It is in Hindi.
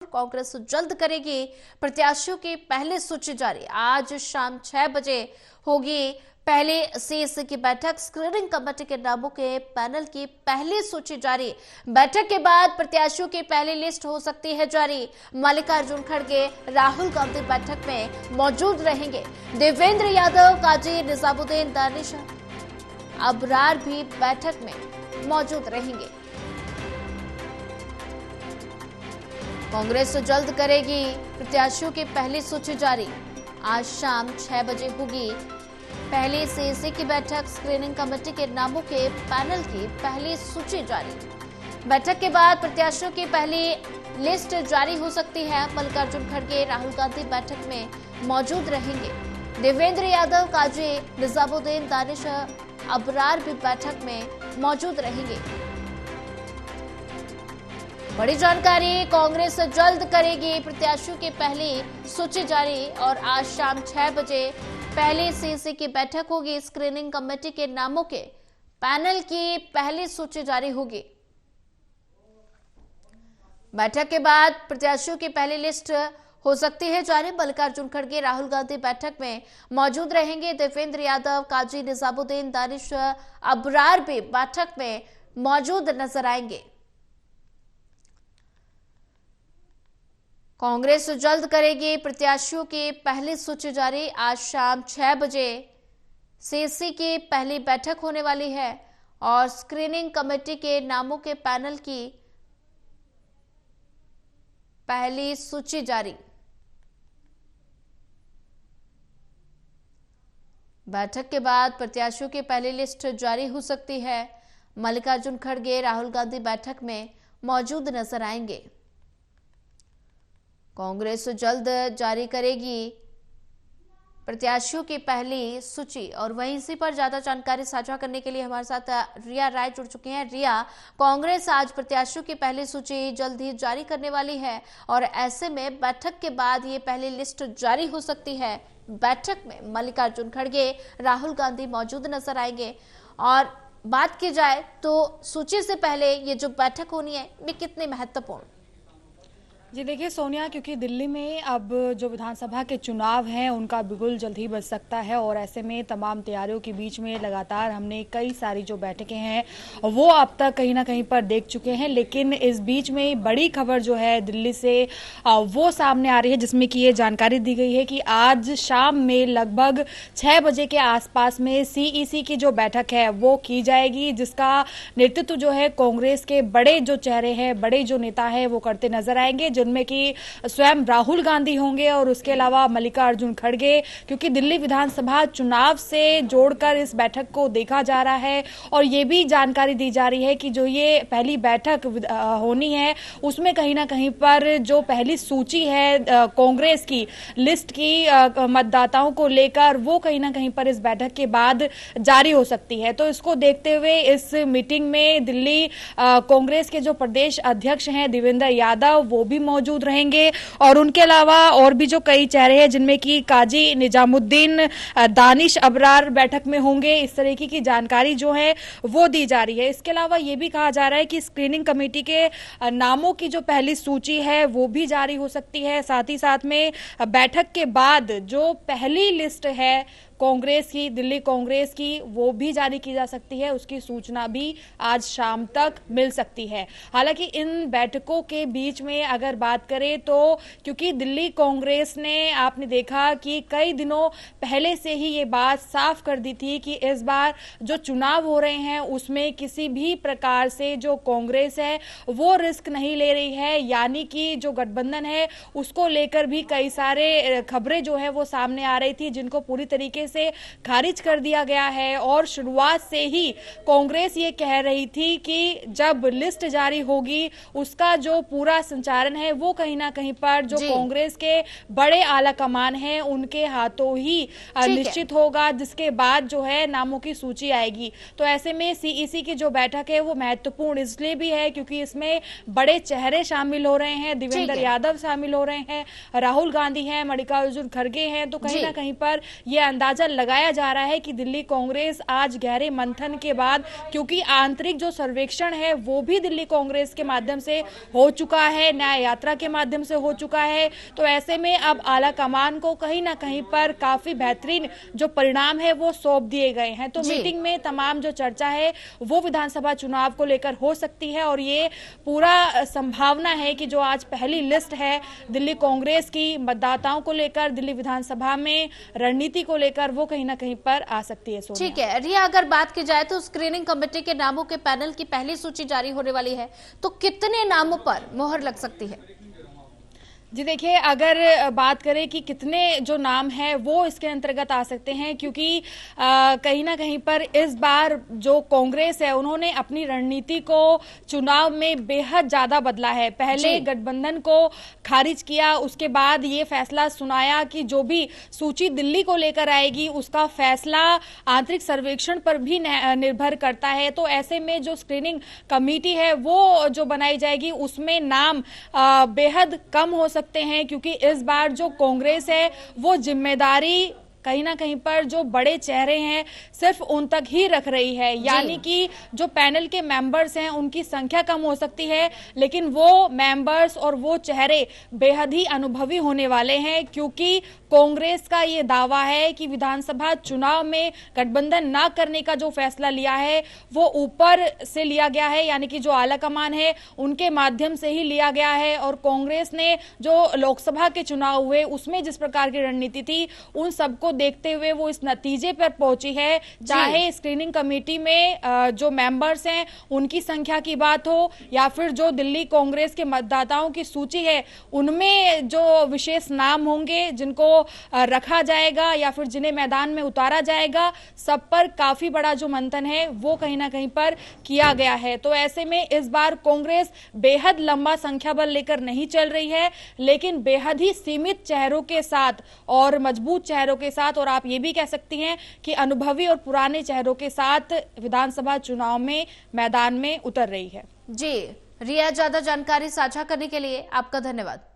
कांग्रेस जल्द करेगी प्रत्याशियों की पहली सूची जारी। आज शाम 6 बजे होगी पहले सीएसी की बैठक। स्क्रीनिंग कमेटी के नामों के पैनल की पहली सूची जारी। बैठक के बाद प्रत्याशियों की पहली लिस्ट हो सकती है जारी। मल्लिकार्जुन खड़गे राहुल गांधी बैठक में मौजूद रहेंगे। देवेंद्र यादव, काजी निजामुद्दीन, दानिश अबरार भी बैठक में मौजूद रहेंगे। कांग्रेस जल्द करेगी प्रत्याशियों की पहली सूची जारी। आज शाम 6 बजे होगी पहली सीएसी की बैठक। स्क्रीनिंग कमेटी के नामों के पैनल की पहली सूची जारी। बैठक के बाद प्रत्याशियों की पहली लिस्ट जारी हो सकती है। मल्लिकार्जुन खड़गे राहुल गांधी बैठक में मौजूद रहेंगे। देवेंद्र यादव, काजी निजामुद्दीन, दानिश अबरार भी बैठक में मौजूद रहेंगे। बड़ी जानकारी, कांग्रेस जल्द करेगी प्रत्याशियों की पहली सूची जारी और आज शाम 6 बजे पहली सीएसी की बैठक होगी। स्क्रीनिंग कमेटी के नामों के पैनल की पहली सूची जारी होगी। बैठक के बाद प्रत्याशियों की पहली लिस्ट हो सकती है जारी। मल्लिकार्जुन खड़गे राहुल गांधी बैठक में मौजूद रहेंगे। देवेंद्र यादव, काजी निजामुद्दीन, दानिश अबरार भी बैठक में मौजूद नजर आएंगे। कांग्रेस जल्द करेगी प्रत्याशियों की पहली सूची जारी। आज शाम 6 बजे सीएसी की पहली बैठक होने वाली है और स्क्रीनिंग कमेटी के नामों के पैनल की पहली सूची जारी। बैठक के बाद प्रत्याशियों की पहली लिस्ट जारी हो सकती है। मल्लिकार्जुन खड़गे राहुल गांधी बैठक में मौजूद नजर आएंगे। कांग्रेस जल्द जारी करेगी प्रत्याशियों की पहली सूची और वहीं इसी पर ज्यादा जानकारी साझा करने के लिए हमारे साथ रिया राय जुड़ चुकी हैं। रिया, कांग्रेस आज प्रत्याशियों की पहली सूची जल्द ही जारी करने वाली है और ऐसे में बैठक के बाद ये पहली लिस्ट जारी हो सकती है। बैठक में मल्लिकार्जुन खड़गे राहुल गांधी मौजूद नजर आएंगे और बात की जाए तो सूची से पहले ये जो बैठक होनी है ये कितनी महत्वपूर्ण? जी देखिए सोनिया, क्योंकि दिल्ली में अब जो विधानसभा के चुनाव हैं उनका बिगुल जल्द ही बज सकता है और ऐसे में तमाम तैयारियों के बीच में लगातार हमने कई सारी जो बैठकें हैं वो अब तक कहीं ना कहीं पर देख चुके हैं। लेकिन इस बीच में बड़ी खबर जो है दिल्ली से वो सामने आ रही है जिसमें कि ये जानकारी दी गई है कि आज शाम में लगभग 6 बजे के आसपास में सीईसी की जो बैठक है वो की जाएगी, जिसका नेतृत्व जो है कांग्रेस के बड़े जो चेहरे हैं, बड़े जो नेता है वो करते नजर आएंगे, जिनमें कि स्वयं राहुल गांधी होंगे और उसके अलावा मल्लिकार्जुन खड़गे, क्योंकि दिल्ली विधानसभा चुनाव से जोड़कर इस बैठक को देखा जा रहा है। और ये भी जानकारी दी जा रही है कि जो ये पहली बैठक होनी है उसमें कहीं ना कहीं पर जो पहली सूची है कांग्रेस की लिस्ट की मतदाताओं को लेकर वो कहीं ना कहीं पर इस बैठक के बाद जारी हो सकती है। तो इसको देखते हुए इस मीटिंग में दिल्ली कांग्रेस के जो प्रदेश अध्यक्ष हैं देवेंद्र यादव वो भी मौजूद रहेंगे और उनके अलावा और भी जो कई चेहरे हैं जिनमें कि काजी निजामुद्दीन, दानिश अबरार बैठक में होंगे। इस तरीके की जानकारी जो है वो दी जा रही है। इसके अलावा ये भी कहा जा रहा है कि स्क्रीनिंग कमेटी के नामों की जो पहली सूची है वो भी जारी हो सकती है। साथ ही साथ में बैठक के बाद जो पहली लिस्ट है कांग्रेस की, दिल्ली कांग्रेस की, वो भी जारी की जा सकती है। उसकी सूचना भी आज शाम तक मिल सकती है। हालांकि इन बैठकों के बीच में अगर बात करें तो क्योंकि दिल्ली कांग्रेस ने आपने देखा कि कई दिनों पहले से ही ये बात साफ कर दी थी कि इस बार जो चुनाव हो रहे हैं उसमें किसी भी प्रकार से जो कांग्रेस है वो रिस्क नहीं ले रही है, यानी कि जो गठबंधन है उसको लेकर भी कई सारे खबरें जो है वो सामने आ रही थी जिनको पूरी तरीके से खारिज कर दिया गया है। और शुरुआत से ही कांग्रेस ये कह रही थी कि जब लिस्ट जारी होगी उसका जो पूरा संचालन है वो कहीं ना कहीं पर जो कांग्रेस के बड़े आला कमान हैं उनके हाथों ही निश्चित होगा, जिसके बाद जो है नामों की सूची आएगी। तो ऐसे में सीईसी की जो बैठक है वो महत्वपूर्ण इसलिए भी है क्योंकि इसमें बड़े चेहरे शामिल हो रहे हैं, देवेंद्र यादव शामिल हो रहे हैं, राहुल गांधी हैं, मल्लिकार्जुन खड़गे हैं। तो कहीं ना कहीं पर यह अंदाजा अंदाजा लगाया जा रहा है कि दिल्ली कांग्रेस आज गहरे मंथन के बाद, क्योंकि आंतरिक जो सर्वेक्षण है वो भी दिल्ली कांग्रेस के माध्यम से हो चुका है, न्याय यात्रा के माध्यम से हो चुका है, तो ऐसे में अब आला कमान को कहीं ना कहीं पर काफी बेहतरीन जो परिणाम है वो सौंप दिए गए हैं। तो मीटिंग में तमाम जो चर्चा है वो विधानसभा चुनाव को लेकर हो सकती है और ये पूरा संभावना है कि जो आज पहली लिस्ट है दिल्ली कांग्रेस की मतदाताओं को लेकर, दिल्ली विधानसभा में रणनीति को लेकर, वो कहीं ना कहीं पर आ सकती है। ठीक है रिया, अगर बात की जाए तो स्क्रीनिंग कमेटी के नामों के पैनल की पहली सूची जारी होने वाली है, तो कितने नामों पर मोहर लग सकती है? जी देखिए, अगर बात करें कि कितने जो नाम है वो इसके अंतर्गत आ सकते हैं, क्योंकि कहीं ना कहीं पर इस बार जो कांग्रेस है उन्होंने अपनी रणनीति को चुनाव में बेहद ज्यादा बदला है। पहले गठबंधन को खारिज किया, उसके बाद ये फैसला सुनाया कि जो भी सूची दिल्ली को लेकर आएगी उसका फैसला आंतरिक सर्वेक्षण पर भी निर्भर करता है। तो ऐसे में जो स्क्रीनिंग कमेटी है वो जो बनाई जाएगी उसमें नाम बेहद कम हो सकते हैं, क्योंकि इस बार जो कांग्रेस है वो जिम्मेदारी कहीं ना कहीं पर जो बड़े चेहरे हैं सिर्फ उन तक ही रख रही है, यानी कि जो पैनल के मेंबर्स हैं उनकी संख्या कम हो सकती है, लेकिन वो मेंबर्स और वो चेहरे बेहद ही अनुभवी होने वाले हैं, क्योंकि कांग्रेस का ये दावा है कि विधानसभा चुनाव में गठबंधन ना करने का जो फैसला लिया है वो ऊपर से लिया गया है, यानी कि जो आलाकमान है उनके माध्यम से ही लिया गया है। और कांग्रेस ने जो लोकसभा के चुनाव हुए उसमें जिस प्रकार की रणनीति थी उन सबको देखते हुए वो इस नतीजे पर पहुंची है। चाहे स्क्रीनिंग कमेटी में जो मेंबर्स हैं उनकी संख्या की बात हो या फिर जो दिल्ली कांग्रेस के मतदाताओं की सूची है उनमें जो विशेष नाम होंगे जिनको रखा जाएगा या फिर जिन्हें मैदान में उतारा जाएगा, सब पर काफी बड़ा जो मंथन है वो कहीं ना कहीं पर किया गया है। तो ऐसे में इस बार कांग्रेस बेहद लंबा संख्या बल लेकर नहीं चल रही है, लेकिन बेहद ही सीमित चेहरों के साथ और मजबूत चेहरों के साथ, और आप ये भी कह सकती हैं कि अनुभवी और पुराने चेहरों के साथ विधानसभा चुनाव में मैदान में उतर रही है। जी रिया, ज्यादा जानकारी साझा करने के लिए आपका धन्यवाद।